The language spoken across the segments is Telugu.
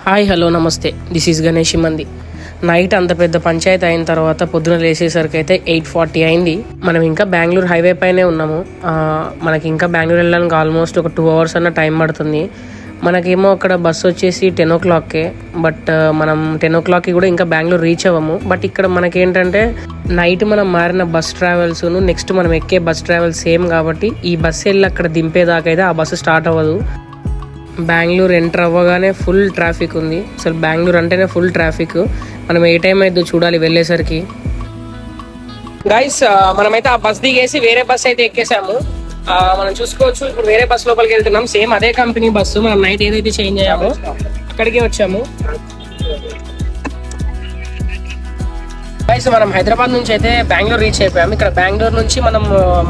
హాయ్ హలో నమస్తే, దిస్ ఈజ్ గణేష్ మంది. నైట్ అంత పెద్ద పంచాయతీ అయిన తర్వాత పొద్దున లేచేసరికి అయితే 8:40 అయింది. మనం ఇంకా బెంగళూరు హైవే పైనే ఉన్నాము. మనకి ఇంకా బెంగళూరు వెళ్ళడానికి ఆల్మోస్ట్ ఒక 2 hours అన్న టైం పడుతుంది. మనకేమో అక్కడ బస్సు వచ్చేసి 10 o'clockకే. బట్ మనం 10 o'clockకి కూడా ఇంకా బెంగళూరు రీచ్ అవ్వము. బట్ ఇక్కడ మనకేంటంటే నైట్ మనం మారిన బస్ ట్రావెల్స్ను నెక్స్ట్ మనం ఎక్కే బస్ ట్రావెల్స్ సేమ్ కాబట్టి ఈ బస్సు వెళ్ళి అక్కడ దింపేదాకా అయితే ఆ బస్సు స్టార్ట్ అవ్వదు. బెంగళూరు ఎంటర్ అవ్వగానే ఫుల్ ట్రాఫిక్ ఉంది. అసలు బెంగళూరు అంటేనే ఫుల్ ట్రాఫిక్. మనం ఏ టైం అయితే చూడాలి వెళ్ళేసరికి. గైస్ మనమైతే ఆ బస్ దిగేసి వేరే బస్ అయితే ఎక్కేసాము. మనం చూసుకోవచ్చు ఇప్పుడు వేరే బస్ లోపలికి వెళ్తున్నాం. సేమ్ అదే కంపెనీ బస్సు. మనం నైట్ ఏదైతే చేంజ్ అయ్యామో అక్కడికే వచ్చాము. గైస్ మనం హైదరాబాద్ నుంచి అయితే బెంగళూరు రీచ్ అయిపోయాము. ఇక్కడ బెంగళూరు నుంచి మనం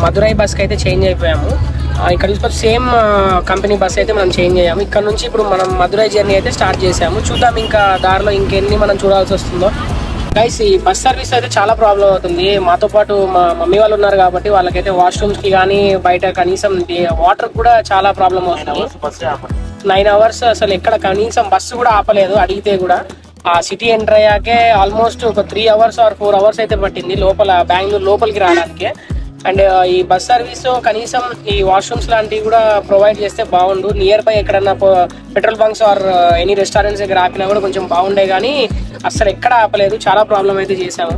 మదురై బస్కి అయితే చేంజ్ అయిపోయాము. ఇక్కడ చూసుకొని సేమ్ కంపెనీ బస్ అయితే మనం చేంజ్ అయ్యాము. ఇక్కడ నుంచి ఇప్పుడు మనం మదురై జర్నీ అయితే స్టార్ట్ చేసాము. చూద్దాం ఇంకా దారిలో ఇంకెన్ని మనం చూడాల్సి వస్తుందో. గైస్ ఈ బస్ సర్వీస్ అయితే చాలా ప్రాబ్లం అవుతుంది. మాతో పాటు మా మమ్మీ వాళ్ళు ఉన్నారు కాబట్టి వాళ్ళకైతే వాష్రూమ్స్ కి కానీ బయట కనీసం వాటర్ కూడా చాలా ప్రాబ్లం అవుతుంది. 9 hours అసలు ఎక్కడ కనీసం బస్సు కూడా ఆపలేదు. అడిగితే కూడా ఆ సిటీ ఎంటర్ అయ్యాకే ఆల్మోస్ట్ ఒక 3 hours or 4 hours అయితే పట్టింది లోపల బెంగళూరు లోపలికి రావడానికి. అండ్ ఈ బస్ సర్వీస్ కనీసం ఈ వాష్రూమ్స్ లాంటివి కూడా ప్రొవైడ్ చేస్తే బాగుండు. నియర్ బై ఎక్కడన్నా petrol bunks or any restaurants దగ్గర ఆపినా కూడా కొంచెం బాగుండే, కానీ అస్సలు ఎక్కడ ఆపలేదు. చాలా ప్రాబ్లం అయితే చేసాము.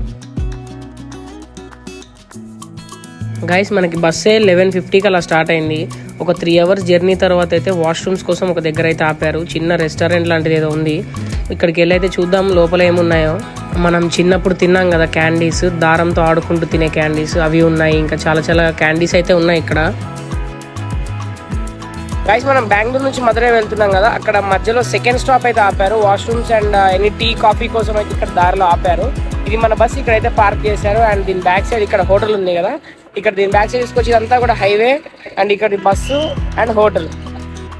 గైస్ మనకి బస్సే 11:50కి అలా స్టార్ట్ అయింది. ఒక 3 hours జర్నీ తర్వాత అయితే వాష్రూమ్స్ కోసం ఒక దగ్గర అయితే ఆపారు. చిన్న రెస్టారెంట్ లాంటిది ఏదో ఉంది. ఇక్కడికి వెళ్ళి అయితే చూద్దాం లోపల ఏమున్నాయో. మనం చిన్నప్పుడు తిన్నాం కదా క్యాండీస్, దారంతో ఆడుకుంటూ తినే క్యాండీస్, అవి ఉన్నాయి. ఇంకా చాలా చాలా క్యాండీస్ అయితే ఉన్నాయి ఇక్కడ. గైస్ మనం బెంగళూరు నుంచి మదురై వెళ్తున్నాం కదా, అక్కడ మధ్యలో సెకండ్ స్టాప్ అయితే ఆపారు. Washrooms and any tea coffee కోసం అయితే ఇక్కడ దారిలో ఆపారు. ఇది మన బస్ ఇక్కడైతే పార్క్ చేశారు. అండ్ దీని బ్యాక్ సైడ్ ఇక్కడ హోటల్ ఉంది కదా, ఇక్కడ దీని బ్యాక్ సైడ్ తీసుకొచ్చి ఇదంతా కూడా హైవే అండ్ ఇక్కడ బస్సు అండ్ హోటల్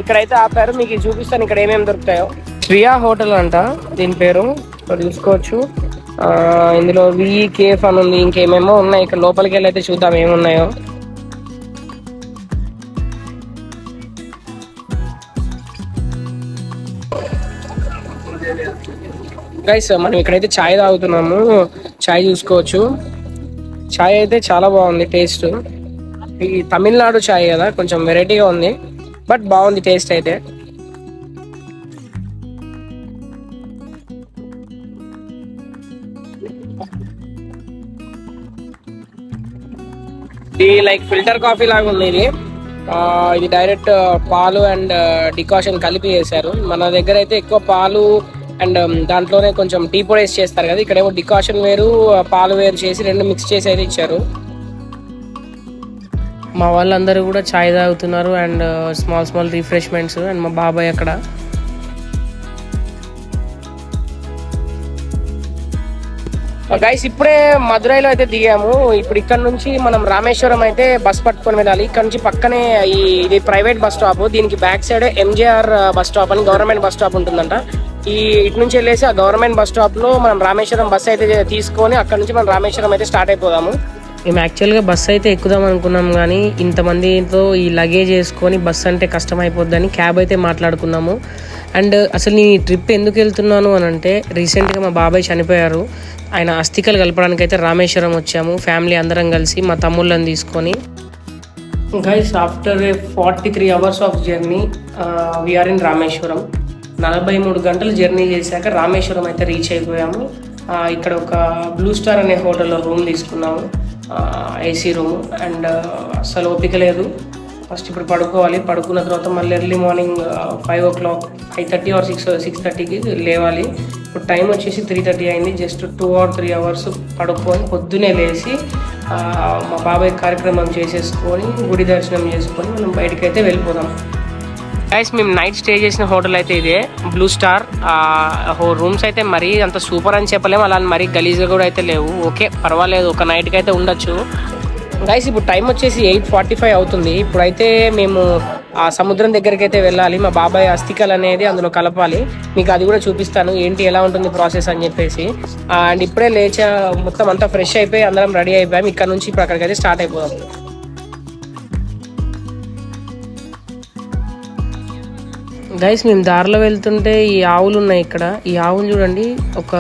ఇక్కడైతే ఆపారు. మీకు చూపిస్తాను ఇక్కడ ఏమేమి దొరుకుతాయో. శ్రియా హోటల్ అంట దీని పేరు, చూసుకోవచ్చు. ఇందులో కేఫ్ అని ఉంది, ఇంకేమేమో ఉన్నాయి. ఇక్కడ లోపలికి వెళ్ళి అయితే చూద్దాం ఏమున్నాయో. గైస్ మనం ఇక్కడైతే చాయ్ తాగుతున్నాము. చాయ్ చూసుకోవచ్చు. చాయ్ అయితే చాలా బాగుంది టేస్ట్. ఈ తమిళనాడు చాయ్ కదా, కొంచెం వెరైటీగా ఉంది బట్ బాగుంది టేస్ట్ అయితే. ఇది లైక్ ఫిల్టర్ కాఫీ లాగా ఉంది. ఇది డైరెక్ట్ పాలు అండ్ డికాషన్ కలిపి చేశారు. మన దగ్గర అయితే ఎక్కువ పాలు అండ్ దాంట్లోనే కొంచెం టీ పొడి వేసి చేస్తారు కదా, ఇక్కడేమో డికాషన్ వేరు పాలు వేరు చేసి రెండు మిక్స్ చేసి అయితే ఇచ్చారు. మా వాళ్ళందరూ కూడా చాయ్ తాగుతున్నారు అండ్ స్మాల్ రిఫ్రెష్మెంట్స్. అండ్ మా బాబాయ్ అక్కడ. గైస్ ఇప్పుడే మదురైలో అయితే దిగాము. ఇప్పుడు ఇక్కడ నుంచి మనం రామేశ్వరం అయితే బస్ పట్టుకొని వెళ్ళాలి. ఇక్కడ నుంచి పక్కనే ఇది ప్రైవేట్ బస్ స్టాప్. దీనికి back side MJR bus stop అని గవర్నమెంట్ బస్ స్టాప్ ఉంటుందంట. ఇటు నుంచి వెళ్ళేసి ఆ గవర్నమెంట్ బస్ స్టాప్ లో మనం రామేశ్వరం బస్ అయితే తీసుకొని అక్కడ నుంచి మనం రామేశ్వరం అయితే స్టార్ట్ అయిపోదాము. మేము యాక్చువల్గా బస్సు అయితే ఎక్కుదాం అనుకున్నాం, కానీ ఇంతమందితో ఈ లగేజ్ వేసుకొని బస్సు అంటే కష్టం అయిపోద్దని క్యాబ్ అయితే మాట్లాడుకున్నాము. అండ్ అసలు నేను ఈ ట్రిప్ ఎందుకు వెళ్తున్నాను అని అంటే, రీసెంట్గా మా బాబాయ్ చనిపోయారు. ఆయన అస్థికలు కలపడానికి అయితే రామేశ్వరం వచ్చాము ఫ్యామిలీ అందరం కలిసి, మా తమ్ముళ్ళని తీసుకొని. Guys after 43 hours of journey we're in Rameswaram. 43 గంటలు జర్నీ చేశాక రామేశ్వరం అయితే రీచ్ అయిపోయాము. ఇక్కడ ఒక బ్లూ స్టార్ అనే హోటల్లో రూమ్ తీసుకున్నాము, AC రూమ్. అండ్ అసలు ఓపిక లేదు. ఫస్ట్ ఇప్పుడు పడుకోవాలి. పడుకున్న తర్వాత మళ్ళీ ఎర్లీ మార్నింగ్ 5 o'clock 5:30 or 6:30కి లేవాలి. ఇప్పుడు టైం వచ్చేసి 3:30 అయింది. జస్ట్ 2 or 3 hours పడుకొని పొద్దునే లేచి మా బాబాయ్ కార్యక్రమం చేసేసుకొని గుడి దర్శనం చేసుకొని మనం బయటకు అయితే వెళ్ళిపోదాం. గైస్ మేము నైట్ స్టే చేసిన హోటల్ అయితే ఇదే బ్లూ స్టార్. రూమ్స్ అయితే మరీ అంత సూపర్ అని చెప్పలేము, అలా మరీ గలీజ్గా కూడా అయితే లేవు. ఓకే పర్వాలేదు, ఒక నైట్కి అయితే ఉండొచ్చు. గైస్ ఇప్పుడు టైం వచ్చేసి 8:45 అవుతుంది. ఇప్పుడైతే మేము ఆ సముద్రం దగ్గరికి అయితే వెళ్ళాలి. మా బాబాయ్ అస్థికలు అనేది అందులో కలపాలి. మీకు అది కూడా చూపిస్తాను ఏంటి ఎలా ఉంటుంది ప్రాసెస్ అని చెప్పేసి. అండ్ ఇప్పుడే లేచా మొత్తం అంతా ఫ్రెష్ అయిపోయి అందరం రెడీ అయిపోయాం. ఇక్కడ నుంచి ఇప్పుడు అక్కడికైతే స్టార్ట్ అయిపోదాం. గైస్ మేము దారిలో వెళ్తుంటే ఈ ఆవులు ఉన్నాయి ఇక్కడ. ఈ ఆవులు చూడండి, ఒక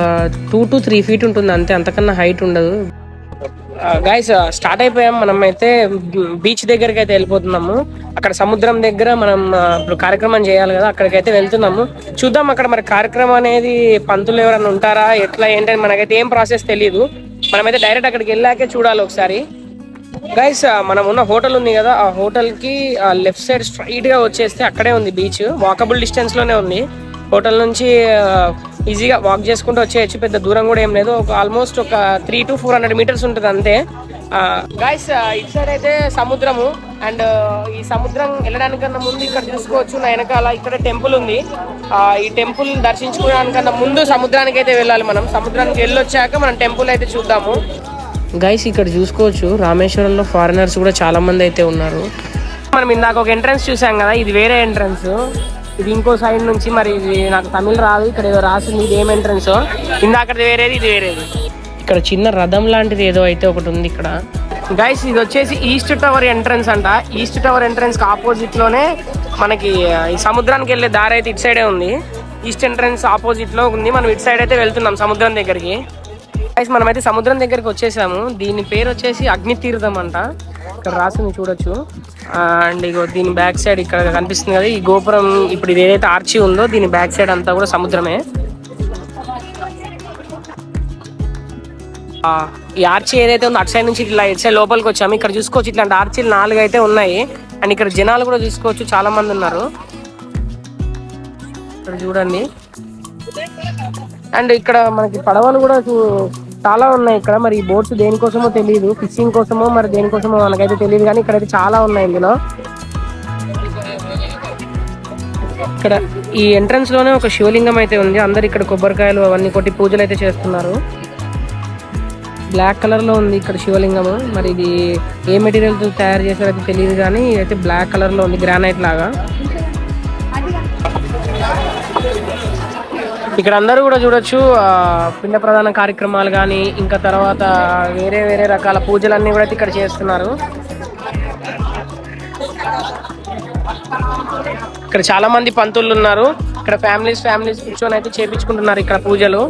2 to 3 feet ఉంటుంది అంతే, అంతకన్నా హైట్ ఉండదు. గైస్ స్టార్ట్ అయిపోయాం. మనం అయితే బీచ్ దగ్గరికి అయితే వెళ్ళిపోతున్నాము. అక్కడ సముద్రం దగ్గర మనం ఇప్పుడు కార్యక్రమం చేయాలి కదా, అక్కడికైతే వెళ్తున్నాము. చూద్దాం అక్కడ మరి కార్యక్రమం అనేది పంతులు ఎవరైనా ఉంటారా ఎట్లా ఏంటని మనకైతే ఏం ప్రాసెస్ తెలియదు. మనమైతే డైరెక్ట్ అక్కడికి వెళ్ళాకే చూడాలి ఒకసారి. గైస్ మనం ఉన్న హోటల్ ఉంది కదా, ఆ హోటల్ కి లెఫ్ట్ సైడ్ స్ట్రైట్ గా వచ్చేస్తే అక్కడే ఉంది బీచ్. వాకబుల్ డిస్టెన్స్ లోనే ఉంది. హోటల్ నుంచి ఈజీగా వాక్ చేసుకుంటూ వచ్చేయచ్చు. పెద్ద దూరం కూడా ఏం లేదు, ఒక ఆల్మోస్ట్ ఒక 300 to 400 meters ఉంటుంది అంతే. గైస్ ఇటు సైడ్ అయితే సముద్రము. అండ్ ఈ సముద్రం వెళ్ళడానికన్నా ముందు ఇక్కడ చూసుకోవచ్చు నా వెనకాల ఇక్కడ టెంపుల్ ఉంది. ఈ టెంపుల్ దర్శించుకోవడానికన్నా ముందు సముద్రానికి అయితే వెళ్ళాలి. మనం సముద్రానికి వెళ్ళొచ్చాక మనం టెంపుల్ అయితే చూద్దాము. గైస్ ఇక్కడ చూసుకోవచ్చు రామేశ్వరంలో ఫారినర్స్ కూడా చాలా మంది అయితే ఉన్నారు. మనం ఇందాక ఒక ఎంట్రన్స్ చూసాం కదా, ఇది వేరే ఎంట్రన్స్. ఇది ఇంకో సైడ్ నుంచి, మరి ఇది నాకు తమిళ రాదు, ఇక్కడ ఏదో రాసింది. ఇది ఏం ఎంట్రన్స్? ఇందాకది వేరేది, ఇది వేరేది. ఇక్కడ చిన్న రథం లాంటిది ఏదో అయితే ఒకటి ఉంది ఇక్కడ. గైస్ ఇది వచ్చేసి ఈస్ట్ టవర్ ఎంట్రన్స్ అంట. ఈస్ట్ టవర్ ఎంట్రన్స్ కి ఆపోజిట్ లోనే మనకి ఈ సముద్రానికి వెళ్ళే దారి అయితే ఇటు సైడే ఉంది. ఈస్ట్ ఎంట్రన్స్ ఆపోజిట్ లో ఉంది. మనం ఇటు సైడ్ అయితే వెళ్తున్నాం సముద్రం దగ్గరికి. గైస్ మనమైతే సముద్రం దగ్గరికి వచ్చేసాము. దీని పేరు వచ్చేసి అగ్ని తీర్థం అంట. ఇక్కడ రాసింది చూడొచ్చు. అండ్ ఇగో దీని బ్యాక్ సైడ్ ఇక్కడ కనిపిస్తుంది కదా, ఈ గోపురం ఇప్పుడు ఇది ఏదైతే ఆర్చి ఉందో దీని బ్యాక్ సైడ్ అంతా కూడా సముద్రమే. ఈ ఆర్చి ఏదైతే ఉందో అటు సైడ్ నుంచి ఇట్లా ఇటు సైడ్ లోపలికి వచ్చాము. ఇక్కడ చూసుకోవచ్చు ఇట్లాంటి ఆర్చీలు 4 అయితే ఉన్నాయి. అండ్ ఇక్కడ జనాలు కూడా చూసుకోవచ్చు, చాలా మంది ఉన్నారు ఇక్కడ చూడండి. అండ్ ఇక్కడ మనకి పడవలు కూడా చాలా ఉన్నాయి ఇక్కడ. మరి ఈ బోట్స్ దేనికోసమో తెలియదు, ఫిషింగ్ కోసమో మరి దేనికోసమో మనకైతే తెలియదు, కానీ ఇక్కడైతే చాలా ఉన్నాయి ఇందులో. ఇక్కడ ఈ ఎంట్రన్స్ లోనే ఒక శివలింగం అయితే ఉంది. అందరు ఇక్కడ కొబ్బరికాయలు అవన్నీ కొట్టి పూజలు అయితే చేస్తున్నారు. బ్లాక్ కలర్ లో ఉంది ఇక్కడ శివలింగము. మరి ఇది ఏ మెటీరియల్ తో తయారు చేశారైతే తెలియదు, కానీ అయితే బ్లాక్ కలర్ లో ఉంది, గ్రానైట్ లాగా. ఇక్కడ అందరూ కూడా చూడొచ్చు పిండ ప్రధాన కార్యక్రమాలు కానీ ఇంకా తర్వాత వేరే వేరే రకాల పూజలన్నీ కూడా ఇక్కడ చేస్తున్నారు. ఇక్కడ చాలా మంది పంతులు ఉన్నారు. ఇక్కడ ఫ్యామిలీస్ కూర్చొని అయితే చేపించుకుంటున్నారు ఇక్కడ పూజలు.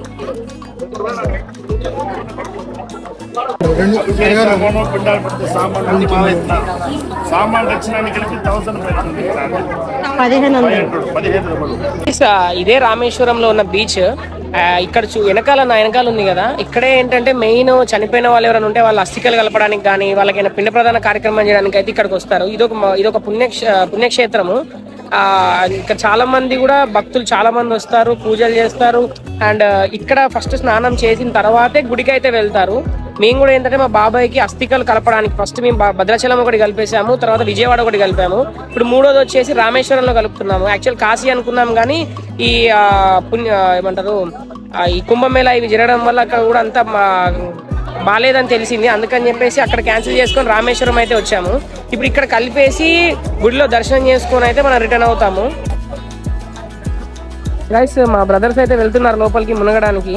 ఇదే రామేశ్వరంలో ఉన్న బీచ్. ఇక్కడ వెనకాల నా వెనకాల ఉంది కదా, ఇక్కడే ఏంటంటే మెయిన్ చనిపోయిన వాళ్ళు ఎవరైనా ఉంటే వాళ్ళ అస్థికలు కలపడానికి కానీ వాళ్ళకైనా పిండ ప్రధాన కార్యక్రమం చేయడానికి అయితే ఇక్కడికి వస్తారు. ఇదొక పుణ్యక్షేత్రము. ఇక్కడ చాలా మంది కూడా భక్తులు చాలా మంది వస్తారు, పూజలు చేస్తారు. అండ్ ఇక్కడ ఫస్ట్ స్నానం చేసిన తర్వాతే గుడికి అయితే వెళ్తారు. మేము కూడా ఏంటంటే మా బాబాయ్కి అస్థికలు కలపడానికి ఫస్ట్ మేము భద్రాచలం ఒకటి కలిపేసాము, తర్వాత విజయవాడ ఒకటి కలిపాము. ఇప్పుడు 3వది వచ్చేసి రామేశ్వరంలో కలుపుతున్నాము. యాక్చువల్ కాశీ అనుకున్నాం, కానీ ఈ ఏమంటారు ఈ కుంభమేళ ఇవి జరగడం వల్ల అక్కడ కూడా అంతా బాగాలేదని తెలిసింది. అందుకని చెప్పేసి అక్కడ క్యాన్సిల్ చేసుకొని రామేశ్వరం అయితే వచ్చాము. ఇప్పుడు ఇక్కడ కలిపేసి గుడిలో దర్శనం చేసుకొని అయితే మనం రిటర్న్ అవుతాము. గైస్ మా బ్రదర్స్ అయితే వెళ్తున్నారు లోపలికి మునగడానికి.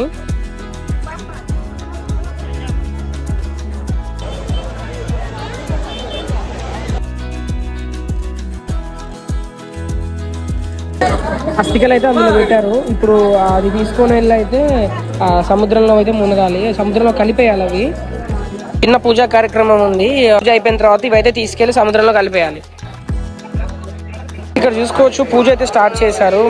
అస్థికలు అయితే అందులో పెట్టారు. ఇప్పుడు అది తీసుకొని వెళ్ళి అయితే సముద్రంలో అయితే మునగాలి, సముద్రంలో కలిపేయాలి. అవి చిన్న పూజా కార్యక్రమం ఉంది. పూజ అయిపోయిన తర్వాత ఇవైతే తీసుకెళ్లి సముద్రంలో కలిపేయాలి. ఇక్కడ చూసుకోవచ్చు పూజ అయితే స్టార్ట్ చేశారు.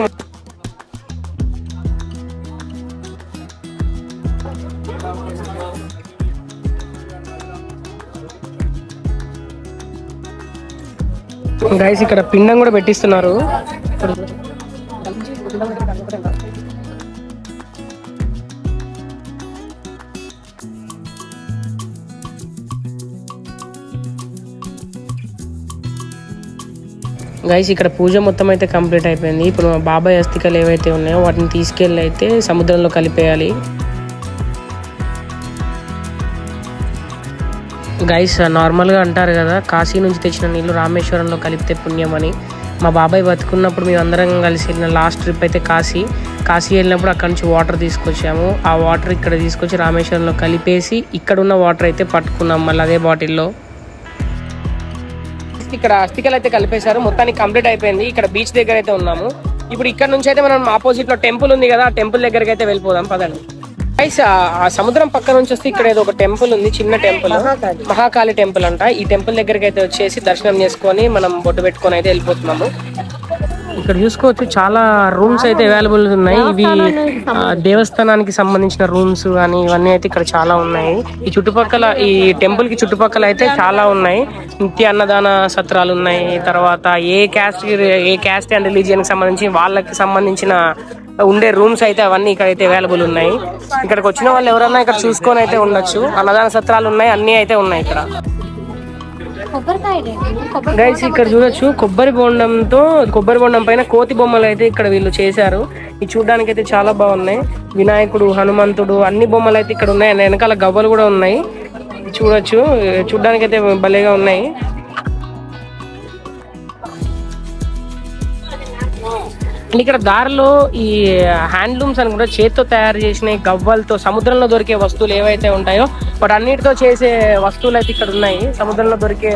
గైస్ ఇక్కడ పిండం కూడా పెట్టిస్తున్నారు. గైస్ ఇక్కడ పూజ మొత్తం అయితే కంప్లీట్ అయిపోయింది. ఇప్పుడు మా బాబాయ్ అస్థికలు ఏవైతే ఉన్నాయో వాటిని తీసుకెళ్ళి అయితే సముద్రంలో కలిపేయాలి. గైస్ నార్మల్గా అంటారు కదా, కాశీ నుంచి తెచ్చిన నీళ్ళు రామేశ్వరంలో కలిపితే పుణ్యం అని. మా బాబాయ్ బతుకున్నప్పుడు మేము అందరం కలిసి వెళ్ళిన లాస్ట్ ట్రిప్ అయితే కాశీ వెళ్ళినప్పుడు అక్కడ నుంచి వాటర్ తీసుకొచ్చాము. ఆ వాటర్ ఇక్కడ తీసుకొచ్చి రామేశ్వరంలో కలిపేసి ఇక్కడ ఉన్న వాటర్ అయితే పట్టుకున్నాం మళ్ళీ అదే బాటిల్లో. ఇక్కడ అస్థికలు అయితే కలిపేశారు, మొత్తానికి కంప్లీట్ అయిపోయింది. ఇక్కడ బీచ్ దగ్గర అయితే ఉన్నాము. ఇప్పుడు ఇక్కడ నుంచి అయితే మనం ఆపోజిట్ లో టెంపుల్ ఉంది కదా, ఆ టెంపుల్ దగ్గరికి అయితే వెళ్ళిపోదాం పదండి. గైస్ ఆ సముద్రం పక్క నుంచి వస్తే ఇక్కడ ఏదో ఒక టెంపుల్ ఉంది, చిన్న టెంపుల్, మహాకాళి టెంపుల్ అంట. ఈ టెంపుల్ దగ్గరికి అయితే వచ్చేసి దర్శనం చేసుకొని మనం బొట్టు పెట్టుకొని అయితే వెళ్ళిపోతున్నాము. ఇక్కడ చూసుకోవచ్చు చాలా రూమ్స్ అయితే అవైలబుల్ ఉన్నాయి. ఇవి దేవస్థానానికి సంబంధించిన రూమ్స్ కానీ ఇవన్నీ అయితే ఇక్కడ చాలా ఉన్నాయి. ఈ చుట్టుపక్కల ఈ టెంపుల్ కి చుట్టుపక్కల అయితే చాలా ఉన్నాయి. నిత్య అన్నదాన సత్రాలు ఉన్నాయి. తర్వాత ఏ క్యాస్ట్ అండ్ రిలీజియన్ కి సంబంధించి వాళ్ళకి సంబంధించిన ఉండే రూమ్స్ అయితే అవన్నీ ఇక్కడ అయితే అవైలబుల్ ఉన్నాయి. ఇక్కడికి వచ్చిన వాళ్ళు ఎవరన్నా ఇక్కడ చూసుకొని అయితే ఉండొచ్చు. అన్నదాన సత్రాలు ఉన్నాయి, అన్ని అయితే ఉన్నాయి ఇక్కడ. గైస్ ఇక్కడ చూడొచ్చు కొబ్బరి బొండం పైన కోతి బొమ్మలు అయితే ఇక్కడ వీళ్ళు చేశారు. ఇది చూడడానికి అయితే చాలా బాగున్నాయి. వినాయకుడు, హనుమంతుడు అన్ని బొమ్మలు అయితే ఇక్కడ ఉన్నాయి. వెనకాల గవ్వలు కూడా ఉన్నాయి, చూడొచ్చు. చూడడానికి అయితే భలేగా ఉన్నాయి. ఇక్కడ దారిలో ఈ హ్యాండ్లూమ్స్ అని కూడా చేతితో తయారు చేసిన గవ్వలతో సముద్రంలో దొరికే వస్తువులు ఏవైతే ఉంటాయో వాటి అన్నిటితో చేసే వస్తువులు అయితే ఇక్కడ ఉన్నాయి. సముద్రంలో దొరికే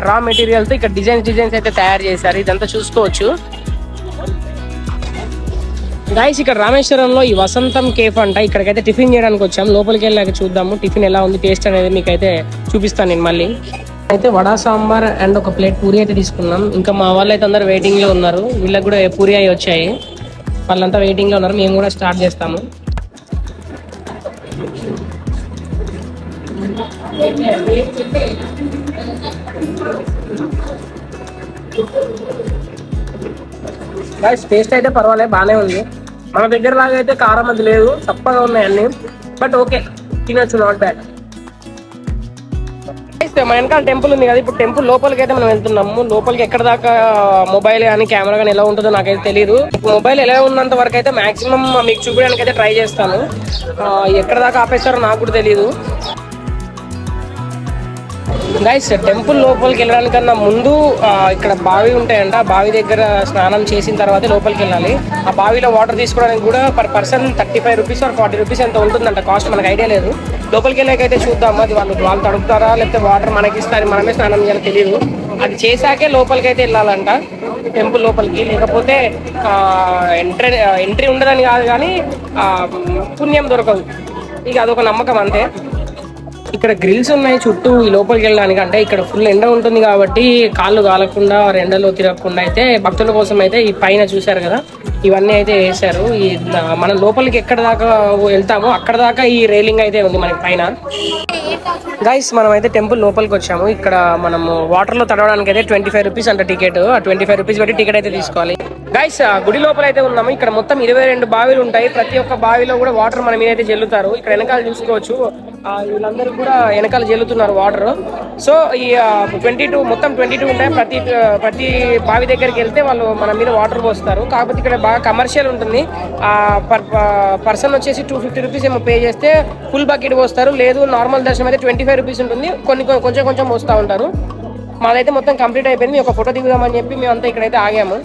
రా మెటీరియల్ తో ఇక్కడ డిజైన్స్ అయితే తయారు చేశారు. ఇదంతా చూసుకోవచ్చు. గైస్ ఇక్కడ రామేశ్వరంలో ఈ వసంతం కేఫ్ అంట. ఇక్కడికైతే టిఫిన్ చేయడానికి వచ్చాము. లోపలికి వెళ్ళాక చూద్దాము టిఫిన్ ఎలా ఉంది, టేస్ట్ అనేది మీకైతే చూపిస్తాను నేను మళ్ళీ. అయితే వడా సాంబార్ అండ్ ఒక ప్లేట్ పూరి అయితే తీసుకున్నాం. ఇంకా మా వాళ్ళు అయితే అందరు వెయిటింగ్ లో ఉన్నారు. వీళ్ళకి కూడా పూరి అయి వచ్చాయి. వాళ్ళంతా వెయిటింగ్ లో ఉన్నారు. మేము కూడా స్టార్ట్ చేస్తాము. టేస్ట్ అయితే పర్వాలేదు, బాగానే ఉంది. మన దగ్గర లాగా అయితే కారం అది లేదు, తప్పగా ఉన్నాయి అన్ని. బట్ ఓకే, తినొచ్చు, నాట్ బ్యాడ్. మన వెనకాల టెంపుల్ ఉంది కదా, ఇప్పుడు టెంపుల్ లోపలికి అయితే మనం వెళ్తున్నాము. లోపలికి ఎక్కడ దాకా మొబైల్ కానీ కెమెరా కానీ ఎలా ఉంటుందో నాకైతే తెలియదు. మొబైల్ ఎలా ఉన్నంత వరకు అయితే మాక్సిమం మీకు చూపించడానికి అయితే ట్రై చేస్తాను. ఎక్కడ దాకా ఆపేస్తారో నాకు కూడా తెలియదు. గైస్ టెంపుల్ లోపలికి వెళ్ళడానికన్నా ముందు ఇక్కడ బావి ఉంటాయంట. ఆ బావి దగ్గర స్నానం చేసిన తర్వాత లోపలికి వెళ్ళాలి. ఆ బావిలో వాటర్ తీసుకోవడానికి కూడా per person 35 rupees or 40 rupees ఎంత ఉంటుందంట కాస్ట్. మనకు ఐడియా లేదు. లోపలికి వెళ్ళాకైతే చూద్దాం అది వాళ్ళు తడుపుతారా లేకపోతే వాటర్ మనకి ఇస్తారు, మనమే స్నానం చేయాలో తెలియదు. అది చేశాకే లోపలికి అయితే వెళ్ళాలంట టెంపుల్ లోపలికి. లేకపోతే ఎంట్రీ ఉండదని కాదు కానీ పుణ్యం దొరకదు. ఇక అదొక నమ్మకం అంతే. ఇక్కడ గ్రిల్స్ ఉన్నాయి చుట్టూ ఈ లోపలికి వెళ్ళడానికి. అంటే ఇక్కడ ఫుల్ ఎండ ఉంటుంది కాబట్టి కాళ్ళు కాలకుండా ఎండలో తిరగకుండా అయితే భక్తుల కోసం అయితే ఈ పైన చూశారు కదా ఇవన్నీ అయితే వేసారు. ఈ మనం లోపలికి ఎక్కడ దాకా వెళ్తామో అక్కడ దాకా ఈ రైలింగ్ అయితే ఉంది మనకి పైన. గైస్ మనం అయితే టెంపుల్ లోపలికి వచ్చాము. ఇక్కడ మనము వాటర్ లో తడవడానికి అయితే 25 రూపీస్ అంట టికెట్. ఆ 25 రూపీస్ పెట్టి టికెట్ అయితే తీసుకోవాలి. గైస్ గుడి లోపల అయితే ఉన్నాము. ఇక్కడ మొత్తం 22 బావిలు ఉంటాయి. ప్రతి ఒక్క బావిలో కూడా వాటర్ మన మీద అయితే జల్లుతారు. ఇక్కడ వెనకాల చూసుకోవచ్చు, వీళ్ళందరూ కూడా వెనకాల జల్లుతున్నారు వాటర్. సో ఈ 22 మొత్తం 22 ఉంటాయి. ప్రతి బావి దగ్గరికి వెళ్తే వాళ్ళు మన మీద వాటర్ పోస్తారు. కాకపోతే ఇక్కడ బాగా కమర్షియల్ ఉంటుంది. పర్సన్ వచ్చేసి 250 రూపీస్ ఏమో పే చేస్తే ఫుల్ బకెట్ పోస్తారు. లేదు నార్మల్ దర్శనం అయితే 25 రూపీస్ ఉంటుంది. కొంచెం పోస్తూ ఉంటారు. మాదైతే మొత్తం కంప్లీట్ అయిపోయింది. ఒక ఫోటో దిగుదామని చెప్పి మేమంతా ఇక్కడైతే ఆగాము.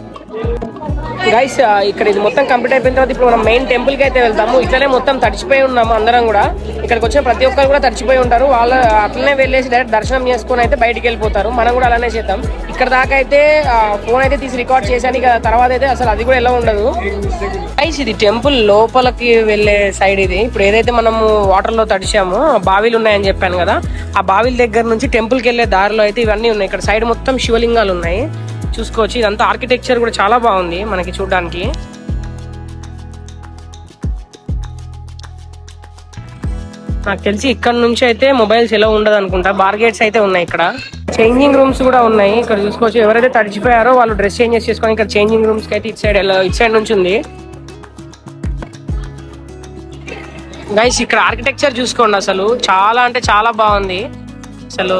గైస్ ఇక్కడ ఇది మొత్తం కంప్లీట్ అయిపోయిన తర్వాత ఇప్పుడు మనం మెయిన్ టెంపుల్ కి అయితే వెళ్తాము. ఇట్లనే మొత్తం తడిచిపోయి ఉన్నాము అందరం కూడా. ఇక్కడికి వచ్చిన ప్రతి ఒక్కరు కూడా తడిచిపోయి ఉంటారు. వాళ్ళు అట్లనే వెళ్ళేసి డైరెక్ట్ దర్శనం చేసుకుని అయితే బయటికి వెళ్ళిపోతారు. మనం కూడా అలానే చేద్దాం. ఇక్కడ దాకా అయితే ఫోన్ అయితే తీసి రికార్డ్ చేశాను. ఇక తర్వాత అయితే అసలు అది కూడా ఎలా ఉండదు. గైస్ ఇది టెంపుల్ లోపలికి వెళ్ళే సైడ్. ఇది ఇప్పుడు ఏదైతే మనము వాటర్ లో తడిచామో బావిలు ఉన్నాయని చెప్పాను కదా, ఆ బావిల దగ్గర నుంచి టెంపుల్ కి వెళ్ళే దారిలో అయితే ఇవన్నీ ఉన్నాయి. ఇక్కడ సైడ్ మొత్తం శివలింగాలు ఉన్నాయి, చూసుకోవచ్చు. ఇదంతా ఆర్కిటెక్చర్ కూడా చాలా బాగుంది మనకి చూడడానికి. నాకు తెలిసి ఇక్కడ నుంచి అయితే మొబైల్స్ ఎలా ఉండదు అనుకుంటా. బార్గేట్స్ అయితే ఉన్నాయి. ఇక్కడ చేంజింగ్ రూమ్స్ కూడా ఉన్నాయి. ఇక్కడ చూసుకోవచ్చు, ఎవరైతే తడిచిపోయారో వాళ్ళు డ్రెస్ చేంజ్ చేసుకొని ఇక్కడ చేంజింగ్ రూమ్స్ కి అయితే ఇటు సైడ్ నుంచి ఉంది. గైస్ ఇక్కడ ఆర్కిటెక్చర్ చూసుకోండి, అసలు చాలా అంటే చాలా బాగుంది. అసలు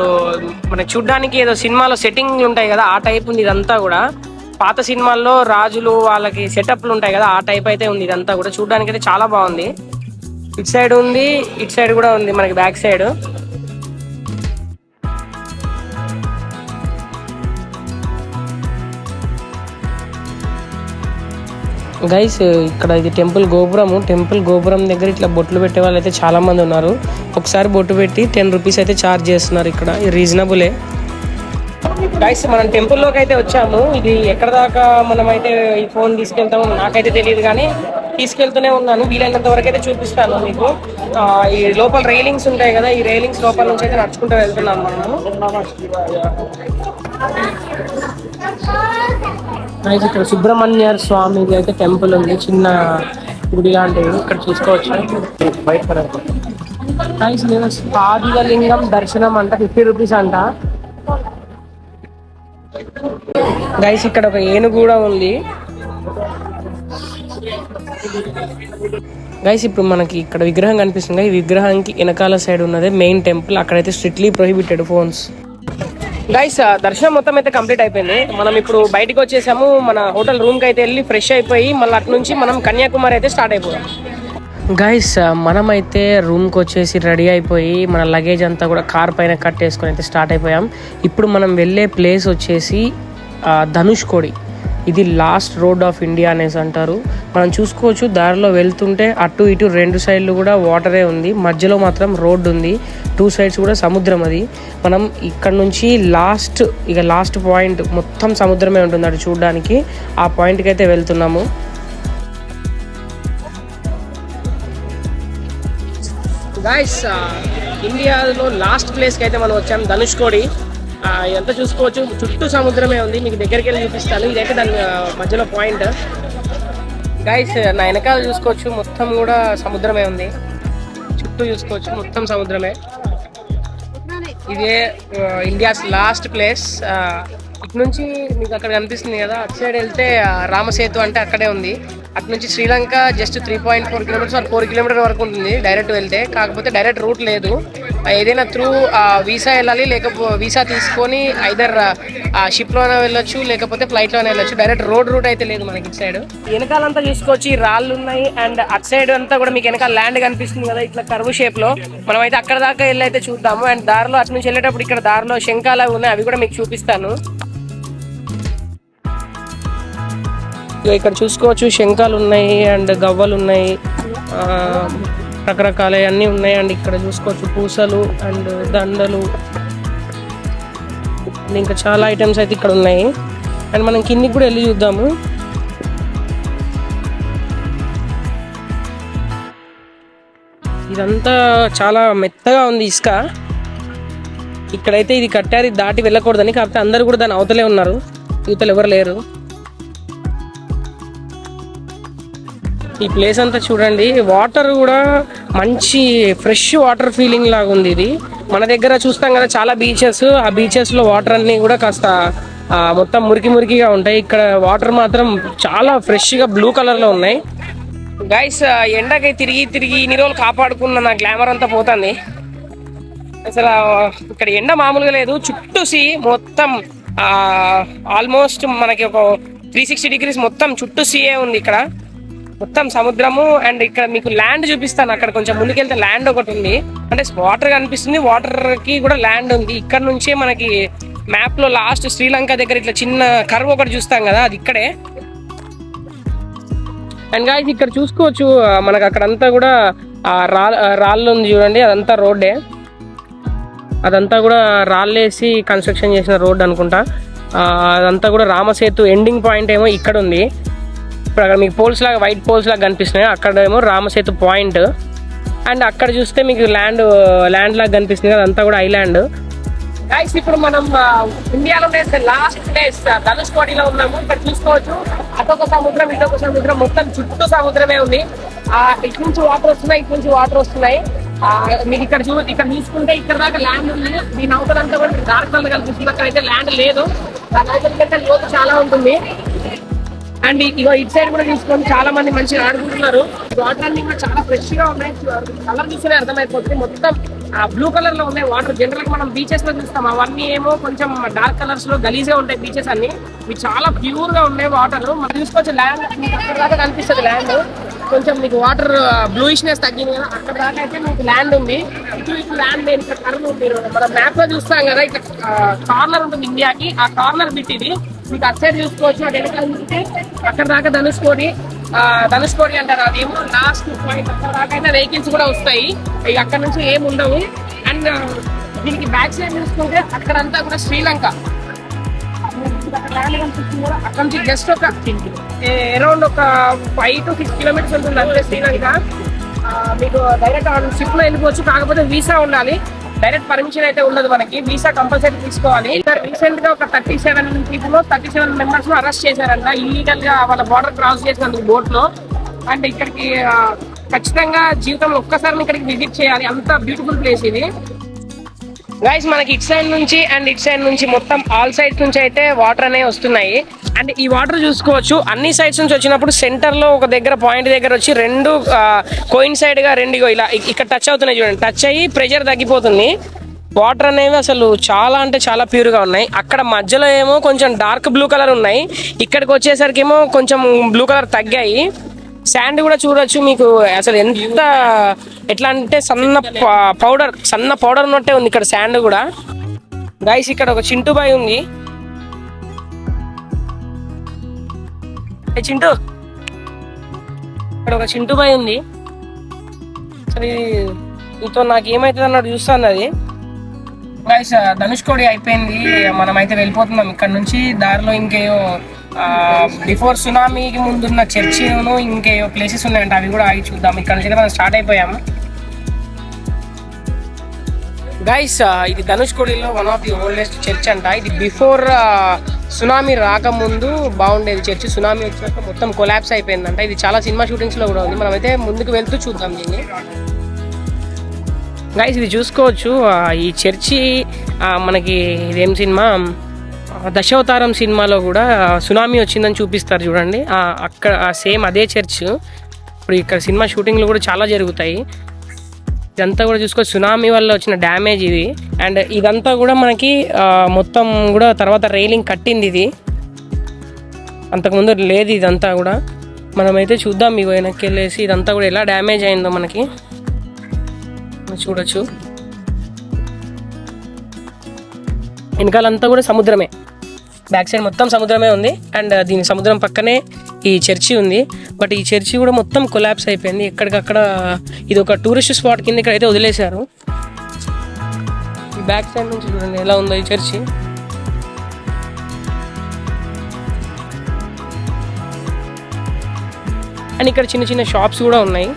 మనకి చూడ్డానికి ఏదో సినిమాలో సెట్టింగ్లు ఉంటాయి కదా ఆ టైప్ ఉంది ఇదంతా కూడా. పాత సినిమాల్లో రాజులు వాళ్ళకి సెటప్లు ఉంటాయి కదా ఆ టైప్ అయితే ఉంది ఇదంతా కూడా. చూడ్డానికి అయితే చాలా బాగుంది. ఇటు సైడ్ ఉంది, ఇటు సైడ్ కూడా ఉంది మనకి బ్యాక్ సైడ్. గైస్ ఇక్కడ ఇది టెంపుల్ గోపురం దగ్గర ఇట్లా బొట్లు పెట్టే వాళ్ళు అయితే చాలా మంది ఉన్నారు. ఒకసారి బొట్టు పెట్టి 10 రూపీస్ అయితే ఛార్జ్ చేస్తున్నారు. ఇక్కడ రీజనబులే. గైస్ మనం టెంపుల్ లోకి అయితే వచ్చాము. ఇది ఎక్కడ దాకా మనం అయితే ఈ ఫోన్ తీసుకెళ్తాము నాకైతే తెలియదు, కానీ తీసుకెళ్తూనే ఉన్నాను. వీలైనంత వరకు అయితే చూపిస్తాను మీకు. ఈ లోపల రైలింగ్స్ ఉంటాయి కదా, ఈ రైలింగ్స్ లోపల నుంచి అయితే నడుచుకుంటూ వెళ్తున్నాం మనము. ఇక్కడ సుబ్రహ్మణ్య స్వామిది అయితే టెంపుల్ ఉంది, చిన్న గుడి లాంటిది. ఇక్కడ చూసుకోవచ్చు. పాదిలింగం దర్శనం అంట 50 రూపీస్ అంట. గైస్ ఇక్కడ ఒక ఏనుగు కూడా ఉంది. గైస్ ఇప్పుడు మనకి ఇక్కడ విగ్రహం కనిపిస్తుంది. ఈ విగ్రహానికి వెనకాల సైడ్ ఉన్నదే మెయిన్ టెంపుల్. అక్కడైతే స్ట్రిక్ట్లీ ప్రొహిబిటెడ్ ఫోన్స్. గైస్ దర్శనం మొత్తం అయితే కంప్లీట్ అయిపోయింది. మనం ఇప్పుడు బయటకు వచ్చేసాము. మన హోటల్ రూమ్ కి అయితే వెళ్ళి ఫ్రెష్ అయిపోయి మళ్ళీ అటు నుంచి మనం కన్యాకుమారి అయితే స్టార్ట్ అయిపోయాం. గైస్ మనమైతే రూమ్కి వచ్చేసి రెడీ అయిపోయి మన లగేజ్ అంతా కూడా కార్ పైన కట్టేసుకొని అయితే స్టార్ట్ అయిపోయాం. ఇప్పుడు మనం వెళ్ళే ప్లేస్ వచ్చేసి ధనుష్కోడి. ఇది లాస్ట్ రోడ్ ఆఫ్ ఇండియా అనేసి అంటారు. మనం చూసుకోవచ్చు దారిలో వెళ్తుంటే అటు ఇటు 2 సైడ్లు కూడా వాటరే ఉంది, మధ్యలో మాత్రం రోడ్డు ఉంది. 2 సైడ్స్ కూడా సముద్రం. అది మనం ఇక్కడ నుంచి లాస్ట్ పాయింట్ మొత్తం సముద్రమే ఉంటుంది అటు చూడడానికి. ఆ పాయింట్కి అయితే వెళ్తున్నాము. గైస్ ఇండియాలో లాస్ట్ ప్లేస్కి అయితే మనం వచ్చాం, ధనుష్కోడి. ఎంత చూసుకోవచ్చు, చుట్టూ సముద్రమే ఉంది. మీకు దగ్గరికి వెళ్ళి చూపిస్తాను. ఇదైతే దాని మధ్యలో పాయింట్. గైస్ నా వెనకాల చూసుకోవచ్చు, మొత్తం కూడా సముద్రమే ఉంది. చుట్టూ చూసుకోవచ్చు, మొత్తం సముద్రమే. ఇదే ఇండియాస్ లాస్ట్ ప్లేస్. ఇటు నుంచి మీకు అక్కడ కనిపిస్తుంది కదా, అటు సైడ్ వెళ్తే రామసేతు అంటే అక్కడే ఉంది. అటు నుంచి Sri Lanka just 3.4 kilometres or 4 kilometre వరకు ఉంటుంది డైరెక్ట్ వెళ్తే. కాకపోతే డైరెక్ట్ రూట్ లేదు, ఏదైనా త్రూ వీసా వెళ్ళాలి. లేకపోతే వీసా తీసుకొని ఐదర్ షిప్లోనే వెళ్ళొచ్చు, లేకపోతే ఫ్లైట్లోనే వెళ్ళొచ్చు. డైరెక్ట్ రూట్ అయితే లేదు మనకి ఇటు సైడ్. వెనకాలంతా చూసుకోవచ్చు, రాళ్ళు ఉన్నాయి. అండ్ అటు సైడ్ అంతా కూడా మీకు వెనకాల ల్యాండ్ కనిపిస్తుంది కదా, ఇట్లా కర్వ్ షేప్ లో. మనం అయితే అక్కడ దాకా వెళ్ళి అయితే చూద్దాము. అండ్ దారిలో అటు నుంచి వెళ్ళేటప్పుడు ఇక్కడ దారిలో శంఖాలు ఉన్నాయి, అవి కూడా మీకు చూపిస్తాను. ఇక్కడ చూసుకోవచ్చు, శంఖాలు ఉన్నాయి అండ్ గవ్వలు ఉన్నాయి, రకరకాల అన్నీ ఉన్నాయి. అండ్ ఇక్కడ చూసుకోవచ్చు పూసలు అండ్ దండలు, ఇంకా చాలా ఐటమ్స్ అయితే ఇక్కడ ఉన్నాయి. అండ్ మనం కిందికి కూడా వెళ్ళి చూద్దాము. ఇదంతా చాలా మెత్తగా ఉంది ఇసుక. ఇక్కడైతే ఇది కట్టారు, దాటి వెళ్ళకూడదని. కాకపోతే అందరూ కూడా దాని అవతలే ఉన్నారు, యువతలు ఎవరు లేరు. ఈ ప్లేస్ అంతా చూడండి, వాటర్ కూడా మంచి ఫ్రెష్ వాటర్ ఫీలింగ్ లాగా ఉంది. ఇది మన దగ్గర చూస్తాం కదా చాలా బీచెస్, ఆ బీచెస్ లో వాటర్ అన్ని కూడా కాస్త మొత్తం మురికిగా ఉంటాయి. ఇక్కడ వాటర్ మాత్రం చాలా ఫ్రెష్ గా బ్లూ కలర్ లో ఉన్నాయి. గైస్ ఎండకి తిరిగి ఇన్ని రోజులు కాపాడుకున్న నా గ్లామర్ అంతా పోతుంది అసలు. ఇక్కడ ఎండ మామూలుగా లేదు, చుట్టూ మొత్తం ఆల్మోస్ట్ మనకి ఒక 360 డిగ్రీస్ మొత్తం చుట్టూ సీఏ ఉంది. ఇక్కడ మొత్తం సముద్రము. అండ్ ఇక్కడ మీకు ల్యాండ్ చూపిస్తాను, అక్కడ కొంచెం ముందుకెళ్తే ల్యాండ్ ఒకటి ఉంది. అంటే వాటర్ కనిపిస్తుంది, వాటర్ కి కూడా ల్యాండ్ ఉంది. ఇక్కడ నుంచే మనకి మ్యాప్ లో లాస్ట్ శ్రీలంక దగ్గర ఇట్లా చిన్న కర్వ్ ఒకటి చూస్తాం కదా, అది ఇక్కడే. అండ్ గాయ్స్ ఇక్కడ చూసుకోవచ్చు, మనకు అక్కడంతా కూడా రాళ్ళు ఉంది చూడండి, అదంతా రోడ్డే. అదంతా కూడా రాళ్ళేసి కన్స్ట్రక్షన్ చేసిన రోడ్ అనుకుంటా. అదంతా కూడా రామసేతు ఎండింగ్ పాయింట్ ఏమో ఇక్కడ ఉంది. ఇప్పుడు అక్కడ మీకు పోల్స్ లాగా వైట్ పోల్స్ లాగా కనిపిస్తున్నాయి, అక్కడ ఏమో రామసేతు పాయింట్. అండ్ అక్కడ చూస్తే మీకు ల్యాండ్ లాగా కనిపిస్తుంది, అదంతా కూడా ఐలాండ్. గైస్ ఇప్పుడు మనం ఇండియాలో లాస్ట్ ప్లేస్ ధనుష్కోడిలో ఉన్నాము. ఇక్కడ చూసుకోవచ్చు, అటొక సముద్రం ఇటొక సముద్రం, మొత్తం చుట్టూ సముద్రమే ఉంది. ఇటు నుంచి వాటర్ వస్తున్నాయి, ఇటు నుంచి వాటర్ వస్తున్నాయి. మీకు ఇక్కడ చూసుకుంటే ఇక్కడ దాకా ల్యాండ్ ఉంది. దీని అవతలంతా కూడా డార్క్ కలర్ కనిపిస్తుంది, అక్కడ అయితే ల్యాండ్ లేదు. దాని అవతలకైతే లోతు చాలా ఉంటుంది. అండ్ ఇగో ఇటు సైడ్ కూడా చూసుకొని చాలా మంది మంచిగా ఆడుకుంటున్నారు. వాటర్ అన్ని కూడా చాలా ఫ్రెష్ గా ఉన్నాయి, కలర్ చూస్తేనే అర్థమైపోతుంది. మొత్తం బ్లూ కలర్ లో ఉన్నాయి వాటర్. జనరల్ గా మనం బీచెస్ లో చూస్తాం, అవన్నీ ఏమో కొంచెం డార్క్ కలర్స్ లో గలీజ్ గా ఉంటాయి బీచెస్ అన్ని. ఇవి చాలా ప్యూర్ గా ఉన్నాయి వాటర్. మనం చూసుకోవచ్చు ల్యాండ్ అక్కడ దాకా కనిపిస్తుంది. ల్యాండ్ కొంచెం మీకు వాటర్ బ్లూయిష్నెస్ తగ్గింది కదా, అక్కడ దాకా అయితే మీకు ల్యాండ్ ఉంది. ఇటు ల్యాండ్ లేదు, ఇక్కడ కర్వ్ ఉంది. మనం మ్యాప్ లో చూస్తాం కదా, ఇక్కడ కార్నర్ ఉంటుంది ఇండియాకి, ఆ కార్నర్ బిట్ ఇది. మీకు అటు సైడ్ చూసుకోవచ్చు, అటు వెనకాల చూస్తే అక్కడ దాకా ధనుష్కోడి అంటారు. అదేమో లాస్ట్ పాయింట్. అక్కడ దాకా అయితే వెహికల్స్ కూడా వస్తాయి, ఇక అక్కడ నుంచి ఏమి ఉండవు. అండ్ దీనికి బ్యాక్ సైడ్ చూసుకుంటే అక్కడంతా కూడా శ్రీలంక. అక్కడ నుంచి జస్ట్ ఒక అరౌండ్ ఒక 5 to 6 kilometers ఉంటుంది అంతే శ్రీలంక. మీకు డైరెక్ట్ షిప్ లో వెళ్ళిపోవచ్చు, కాకపోతే వీసా ఉండాలి. డైరెక్ట్ పర్మిషన్ అయితే ఉండదు మనకి, వీసా కంపల్సరీ తీసుకోవాలి. రీసెంట్ గా ఒక 37 మెంబర్స్ అరెస్ట్ చేశారంట ఇల్లీగల్ గా వాళ్ళ బార్డర్ క్రాస్ చేసినందుకు బోట్ లో. అండ్ ఇక్కడికి ఖచ్చితంగా జీవితంలో ఒక్కసారి ఇక్కడికి విజిట్ చేయాలి, అంత బ్యూటిఫుల్ ప్లేస్ ఇది. గైస్ మనకి ఇట్ సైడ్ నుంచి అండ్ ఇట్ సైడ్ నుంచి మొత్తం ఆల్ సైడ్స్ నుంచి అయితే వాటర్ అనేవి వస్తున్నాయి. అండ్ ఈ వాటర్ చూసుకోవచ్చు అన్ని సైడ్స్ నుంచి వచ్చినప్పుడు సెంటర్ లో ఒక దగ్గర పాయింట్ దగ్గర వచ్చి రెండు కోయిన్సైడ్ గా రెండు ఇలా ఇక్కడ టచ్ అవుతున్నాయి చూడండి. టచ్ అయ్యి ప్రెషర్ తగ్గిపోతుంది. వాటర్ అనేవి అసలు చాలా అంటే చాలా ప్యూర్ గా ఉన్నాయి. అక్కడ మధ్యలో ఏమో కొంచెం డార్క్ బ్లూ కలర్ ఉన్నాయి, ఇక్కడికి వచ్చేసరికి ఏమో కొంచెం బ్లూ కలర్ తగ్గాయి. శాండ్ కూడా చూడొచ్చు మీకు అసలు ఎంత ఎట్లా అంటే సన్న పౌడర్ ఉన్నట్టే ఉంది ఇక్కడ శాండ్ కూడా. గైస్ ఇక్కడ ఒక చింటూ బాయ్ ఉంది. చింటూ ఇక్కడ ఒక చింటూ బాయ్ ఉంది. సరే నీతో నాకు ఏమైతుంది అన్నట్టు చూస్తాను అది. గైస్ ధనుష్కోడి అయిపోయింది, మనం అయితే వెళ్ళిపోతున్నాం ఇక్కడ నుంచి. దారిలో ఇంకేయో బిఫోర్ సునామీకి ముందున్న చర్చిను ఇంకేయో ప్లేసెస్ ఉన్నాయంట, అవి కూడా ఆగి చూద్దాం. ఇక్కడ నుంచి మనం స్టార్ట్ అయిపోయాము. గైస్ ఇది ధనుష్కోడిలో one of the oldest church అంట. ఇది బిఫోర్ సునామీ రాకముందు బాగుండేది చర్చ్, సునామీ వచ్చినాక మొత్తం కొలాప్స్ అయిపోయిందంట. ఇది చాలా సినిమా షూటింగ్స్ లో కూడా ఉంది, మనమైతే ముందుకు వెళ్తూ చూద్దాం దీన్ని. గైస్ ఇది చూసుకోవచ్చు ఈ చర్చి మనకి ఇదేం సినిమా దశావతారం సినిమాలో కూడా సునామీ వచ్చిందని చూపిస్తారు చూడండి. అక్కడ సేమ్ అదే చర్చ్. ఇప్పుడు ఇక్కడ సినిమా షూటింగ్లు కూడా చాలా జరుగుతాయి. ఇదంతా కూడా చూసుకోవచ్చు సునామీ వల్ల వచ్చిన డ్యామేజ్ ఇది. అండ్ ఇదంతా కూడా మనకి మొత్తం కూడా తర్వాత రైలింగ్ కట్టింది ఇది, అంతకుముందు లేదు ఇదంతా కూడా. మనమైతే చూద్దాం మీకు వెనక్కి వెళ్ళేసి ఇదంతా కూడా ఎలా డ్యామేజ్ అయిందో మనకి చూడొచ్చు. వెనకాలంతా కూడా సముద్రమే, బ్యాక్ సైడ్ మొత్తం సముద్రమే ఉంది. అండ్ దీని సముద్రం పక్కనే ఈ చర్చి ఉంది. బట్ ఈ చర్చి కూడా మొత్తం కొలాప్స్ అయిపోయింది. ఎక్కడికక్కడ ఇది ఒక టూరిస్ట్ స్పాట్ కింద ఇక్కడైతే వదిలేశారు. ఈ బ్యాక్ సైడ్ నుంచి చూడండి ఎలా ఉందో ఈ చర్చి. అండ్ ఇక్కడ చిన్న చిన్న షాప్స్ కూడా ఉన్నాయి,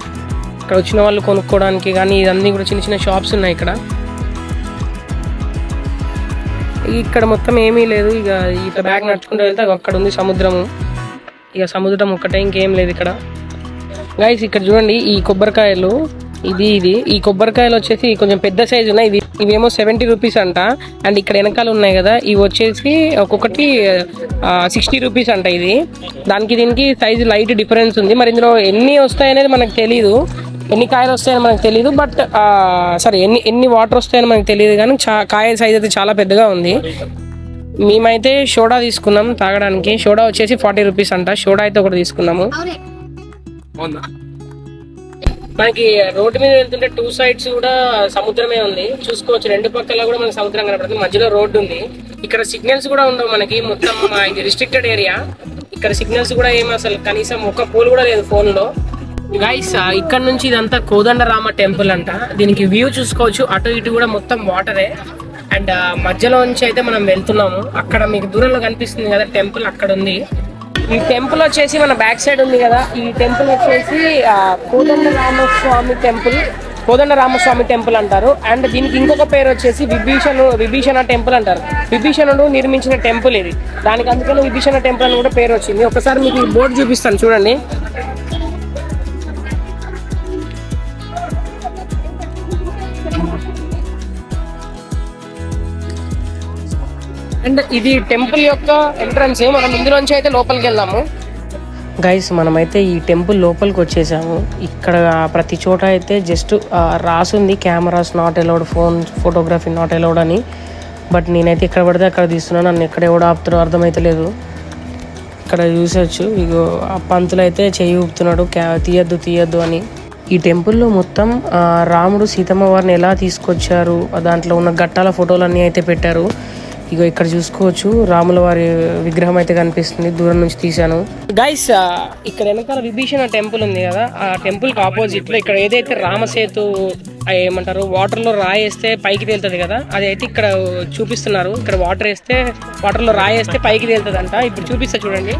ఇక్కడ వచ్చిన వాళ్ళు కొనుక్కోవడానికి కానీ ఇవన్నీ కూడా చిన్న చిన్న షాప్స్ ఉన్నాయి ఇక్కడ. ఇక్కడ మొత్తం ఏమీ లేదు. ఇక బ్యాగ్ నడుచుకుంటూ వెళ్తే అక్కడ ఉంది సముద్రము. ఇక సముద్రం ఒక్కటే, ఇంకేం లేదు ఇక్కడ. గైస్ ఇక్కడ చూడండి ఈ కొబ్బరికాయలు, ఈ కొబ్బరికాయలు వచ్చేసి కొంచెం పెద్ద సైజు ఉన్నాయి. ఇవేమో 70 రూపీస్ అంట. అండ్ ఇక్కడ వెనకాల ఉన్నాయి కదా ఇవి వచ్చేసి ఒక్కొక్కటి 60 రూపీస్ అంట. ఇది దానికి దీనికి సైజు లైట్ డిఫరెన్స్ ఉంది. మరి ఇందులో ఎన్ని వస్తాయనేది మనకు తెలీదు, ఎన్ని కాయలు వస్తాయని మనకు తెలియదు. బట్ సరే ఎన్ని వాటర్ వస్తాయని మనకు తెలియదు, కానీ కాయ సైజ్ అయితే చాలా పెద్దగా ఉంది. మేమైతే సోడా తీసుకున్నాం తాగడానికి. సోడా వచ్చేసి 40 రూపీస్ అంట. సోడా అయితే ఒకటి తీసుకున్నాము. మనకి రోడ్డు మీద వెళ్తుంటే 2 sides కూడా సముద్రమే ఉంది, చూసుకోవచ్చు. 2 పక్కల కూడా మనకి సముద్రం కనపడుతుంది, మధ్యలో రోడ్డు ఉంది. ఇక్కడ సిగ్నల్స్ కూడా ఉండవు మనకి, మొత్తం ఇది రిస్ట్రిక్టెడ్ ఏరియా. ఇక్కడ సిగ్నల్స్ కూడా ఏమి అసలు కనీసం ఒక పోల్ కూడా లేదు ఫోన్ లో. గైస్ ఇక్కడ నుంచి ఇదంతా కోదండరామ టెంపుల్ అంట. దీనికి వ్యూ చూసుకోవచ్చు, అటు ఇటు కూడా మొత్తం వాటరే. అండ్ మధ్యలో నుంచి అయితే మనం వెళ్తున్నాము. అక్కడ మీకు దూరంలో కనిపిస్తుంది కదా టెంపుల్, అక్కడ ఉంది. ఈ టెంపుల్ వచ్చేసి మన బ్యాక్ సైడ్ ఉంది కదా, ఈ టెంపుల్ వచ్చేసి కోదండరామస్వామి టెంపుల్ అంటారు. అండ్ దీనికి ఇంకొక పేరు వచ్చేసి విభీషణ టెంపుల్ అంటారు. విభీషణుడు నిర్మించిన టెంపుల్ ఇది, దానికి అందుకని విభీషణ టెంపుల్ అని కూడా పేరు వచ్చింది. ఒకసారి మీకు ఈ బోర్డు చూపిస్తాను చూడండి. అండ్ ఇది టెంపుల్ యొక్క ఎంట్రన్స్. మనం ఇందులోంచి అయితే లోపలికి వెళ్దాము. గైస్ మనమైతే ఈ టెంపుల్ లోపలికి వచ్చేసాము. ఇక్కడ ప్రతి చోట అయితే జస్ట్ రాసుంది cameras not allowed, photography not allowed అని. బట్ నేనైతే ఎక్కడ పడితే అక్కడ తీస్తున్నాను, నన్ను ఎక్కడ ఎవడో ఆపుతారో అర్థమైతే లేదు. ఇక్కడ చూసొచ్చు ఇగో ఆ పంతులు అయితే చెయ్యి ఊపుతున్నాడు తీయద్దు అని. ఈ టెంపుల్లో మొత్తం రాముడు సీతమ్మ వారిని ఎలా తీసుకొచ్చారు, దాంట్లో ఉన్న ఘట్టాల ఫోటోలన్నీ అయితే పెట్టారు. ఇగో ఇక్కడ చూసుకోవచ్చు రాముల వారి విగ్రహం అయితే కనిపిస్తుంది, దూరం నుంచి తీశాను. గైస్ ఇక్కడ వెనకాల విభీషణ టెంపుల్ ఉంది కదా, ఆ టెంపుల్ కి ఆపోజిట్ లో ఇక్కడ ఏదైతే రామసేతు ఏమంటారు వాటర్లో రాయి వేస్తే పైకి తేలుతుంది కదా, అది అయితే ఇక్కడ చూపిస్తున్నారు. ఇక్కడ వాటర్లో రాయి వేస్తే పైకి తేలుతుంది అంట. ఇప్పుడు చూపిస్తా చూడండి.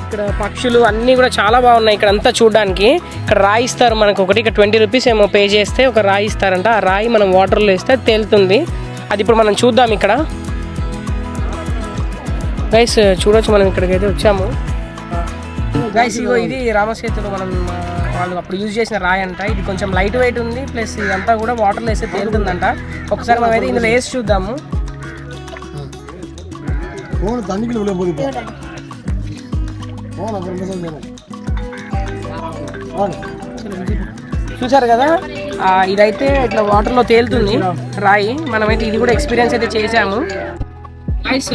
ఇక్కడ పక్షులు అన్నీ కూడా చాలా బాగున్నాయి. ఇక్కడ అంతా చూడడానికి. ఇక్కడ రాయి ఇస్తారు మనకు ఒకటి, ఇక్కడ 20 రూపీస్ ఏమో పే చేస్తే ఒక రాయి ఇస్తారంట. ఆ రాయి మనం వాటర్లో వేస్తే తేలుతుంది. అది ఇప్పుడు మనం చూద్దాం. ఇక్కడ గైస్ చూడొచ్చు, మనం ఇక్కడికైతే వచ్చాము. గైస్ ఇగో ఇది రామసేతులో మనం వాళ్ళు అప్పుడు యూజ్ చేసిన రాయి అంట. ఇది కొంచెం లైట్ వెయిట్ ఉంది, ప్లస్ ఇదంతా కూడా వాటర్లో వేస్తే తేలుతుందంట. ఒకసారి మనం అయితే ఇందులో వేసి చూద్దాము. చూసారు కదా, ఇదైతే ఇట్లా వాటర్లో తేలుతుంది రాయి. మనమైతే ఇది కూడా ఎక్స్పీరియన్స్ అయితే చేసాము. గైస్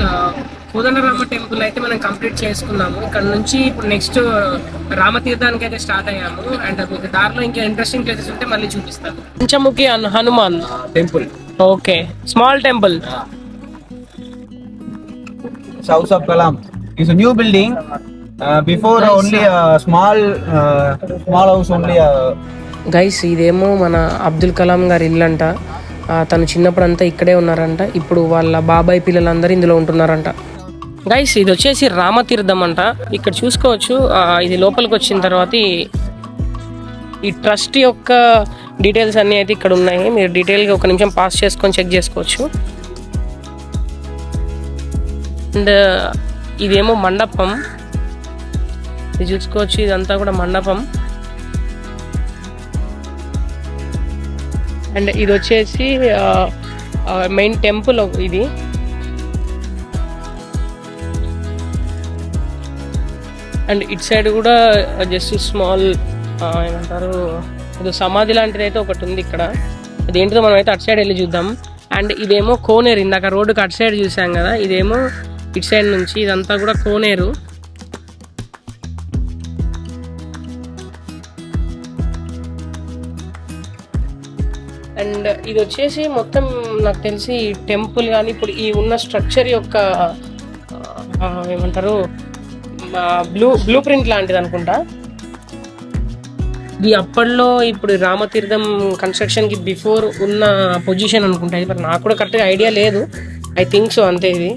కోదండరామ టెంపుల్ అయితే మనం కంప్లీట్ చేసుకున్నాము. ఇక్కడ నుంచి ఇప్పుడు నెక్స్ట్ రామతీర్థానికి అయితే స్టార్ట్ అయ్యాము. అండ్ మీకు దారిలో ఇంకా ఇంట్రెస్టింగ్ ప్లేసెస్ ఉంటే మళ్ళీ చూపిస్తాను. Panchamukhi Hanuman temple, okay, small temple. House of Kalam is a new building. Before only a small house only. Guys ఇదేమో మన అబ్దుల్ కలాం గారి ఇల్లు అంట. తను చిన్నప్పుడు అంతా ఇక్కడే ఉన్నారంట. ఇప్పుడు వాళ్ళ బాబాయ్ పిల్లలందరూ ఇందులో ఉంటున్నారంట. గైస్ ఇది వచ్చేసి రామతీర్థం అంట. ఇక్కడ చూసుకోవచ్చు. ఇది లోపలికి వచ్చిన తర్వాత ఈ ట్రస్ట్ యొక్క డీటెయిల్స్ అన్నీ అయితే ఇక్కడ ఉన్నాయి. మీరు డీటెయిల్గా ఒక నిమిషం పాస్ చేసుకొని చెక్ చేసుకోవచ్చు. అండ్ ఇదేమో మండపం, ఇది చూసుకోవచ్చు. ఇదంతా కూడా మండపం. అండ్ ఇది వచ్చేసి మెయిన్ టెంపుల్ ఇది. అండ్ ఇటు సైడ్ కూడా జస్ట్ స్మాల్ ఏమంటారు ఇది సమాధి లాంటిది అయితే ఒకటి ఉంది ఇక్కడ. అదేంటిదో మనం అయితే అటు సైడ్ వెళ్ళి చూద్దాం. అండ్ ఇదేమో కోనేరు. ఇందాక రోడ్డుకి అటు సైడ్ చూసాం కదా, ఇదేమో ఇటు సైడ్ నుంచి. ఇదంతా కూడా కోనేరు. అండ్ ఇది వచ్చేసి మొత్తం నాకు తెలిసి టెంపుల్ కానీ ఇప్పుడు ఈ ఉన్న స్ట్రక్చర్ యొక్క ఏమంటారు బ్లూ ప్రింట్ లాంటిది అనుకుంటా. ఇది అప్పట్లో ఇప్పుడు రామతీర్థం కన్స్ట్రక్షన్కి బిఫోర్ ఉన్న పొజిషన్ అనుకుంటా. ఇది మరి నాకు కూడా కరెక్ట్గా ఐడియా లేదు. ఐ థింక్ సో, అంతే. ఇది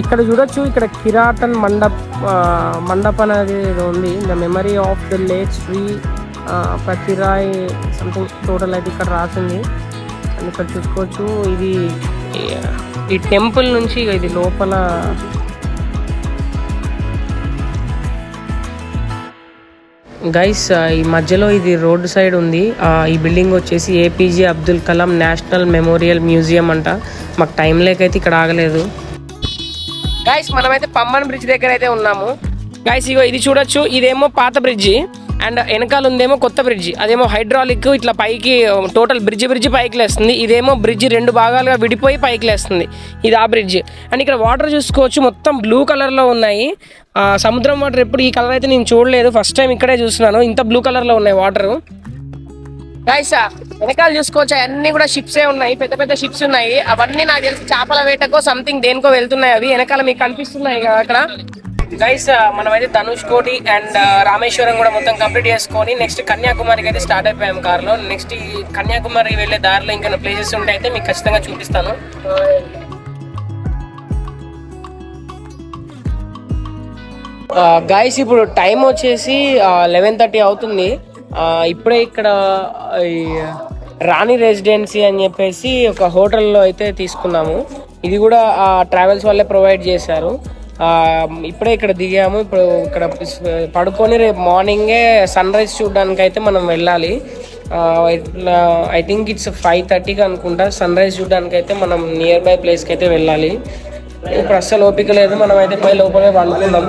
ఇక్కడ చూడొచ్చు. ఇక్కడ కిరాటన్ మండప్ అనేది ఉంది. The memory of the late Shri Patirai something total అయితే ఇక్కడ రాసింది. అండ్ ఇక్కడ చూసుకోవచ్చు. ఇది ఈ టెంపుల్ నుంచి ఇది లోపల గైస్ ఈ మధ్యలో ఇది రోడ్ సైడ్ ఉంది. ఈ బిల్డింగ్ వచ్చేసి APJ Abdul Kalam national memorial museum అంట. మాకు టైం లేకైతే ఇక్కడ ఆగలేదు. గైస్ మనమైతే పమ్మన్ బ్రిడ్జ్ దగ్గర అయితే ఉన్నాము. గైస్ ఇగో ఇది చూడొచ్చు. ఇదేమో పాత బ్రిడ్జి అండ్ వెనకాల ఉందేమో కొత్త బ్రిడ్జి. అదేమో హైడ్రాలిక్, ఇట్లా పైకి టోటల్ బ్రిడ్జి పైకి లేస్తుంది. ఇదేమో బ్రిడ్జి 2 భాగాలుగా విడిపోయి పైకి లేస్తుంది. ఇది ఆ బ్రిడ్జ్. అండ్ ఇక్కడ వాటర్ చూసుకోవచ్చు, మొత్తం బ్లూ కలర్లో ఉన్నాయి. సముద్రం వాటర్ ఎప్పుడు ఈ కలర్ అయితే నేను చూడలేదు, ఫస్ట్ టైం ఇక్కడే చూస్తున్నాను. ఇంత బ్లూ కలర్లో ఉన్నాయి వాటర్. గైస్ వెనకాల చూసుకోవచ్చు, అన్ని కూడా షిప్సే ఉన్నాయి, పెద్ద పెద్ద షిప్స్ ఉన్నాయి. అవన్నీ నాకు తెలిసి చేపల వేటకో సంథింగ్ దేనికో వెళ్తున్నాయి. అవి వెనకాల మీకు కనిపిస్తున్నాయి కదా అక్కడ. గైస్ మనమైతే ధనుష్ కోటి అండ్ రామేశ్వరం కూడా మొత్తం కంప్లీట్ చేసుకొని నెక్స్ట్ కన్యాకుమారికి అయితే స్టార్ట్ అయిపోయాము కార్లో. నెక్స్ట్ ఈ కన్యాకుమారి వెళ్ళే దారిలో ఇంకా ప్లేసెస్ ఉంటే అయితే మీకు ఖచ్చితంగా చూపిస్తాను. గైస్ ఇప్పుడు టైం వచ్చేసి 11:30 అవుతుంది. ఇప్పుడే ఇక్కడ రాణి రెసిడెన్సీ అని చెప్పేసి ఒక హోటల్లో అయితే తీసుకున్నాము. ఇది కూడా ట్రావెల్స్ వాళ్ళే ప్రొవైడ్ చేశారు. ఇప్పుడే ఇక్కడ దిగాము. ఇప్పుడు ఇక్కడ పడుకొని రేపు మార్నింగే సన్ రైజ్ చూడడానికి అయితే మనం వెళ్ళాలి. ఐ థింక్ ఇట్స్ 5:30కి అనుకుంటా. సన్ రైజ్ చూడడానికి అయితే మనం నియర్ బై ప్లేస్కి అయితే వెళ్ళాలి. ఇప్పుడు అస్సలు ఓపిక లేదు. మనం అయితే పోయి లోపలే పండుకున్నాం.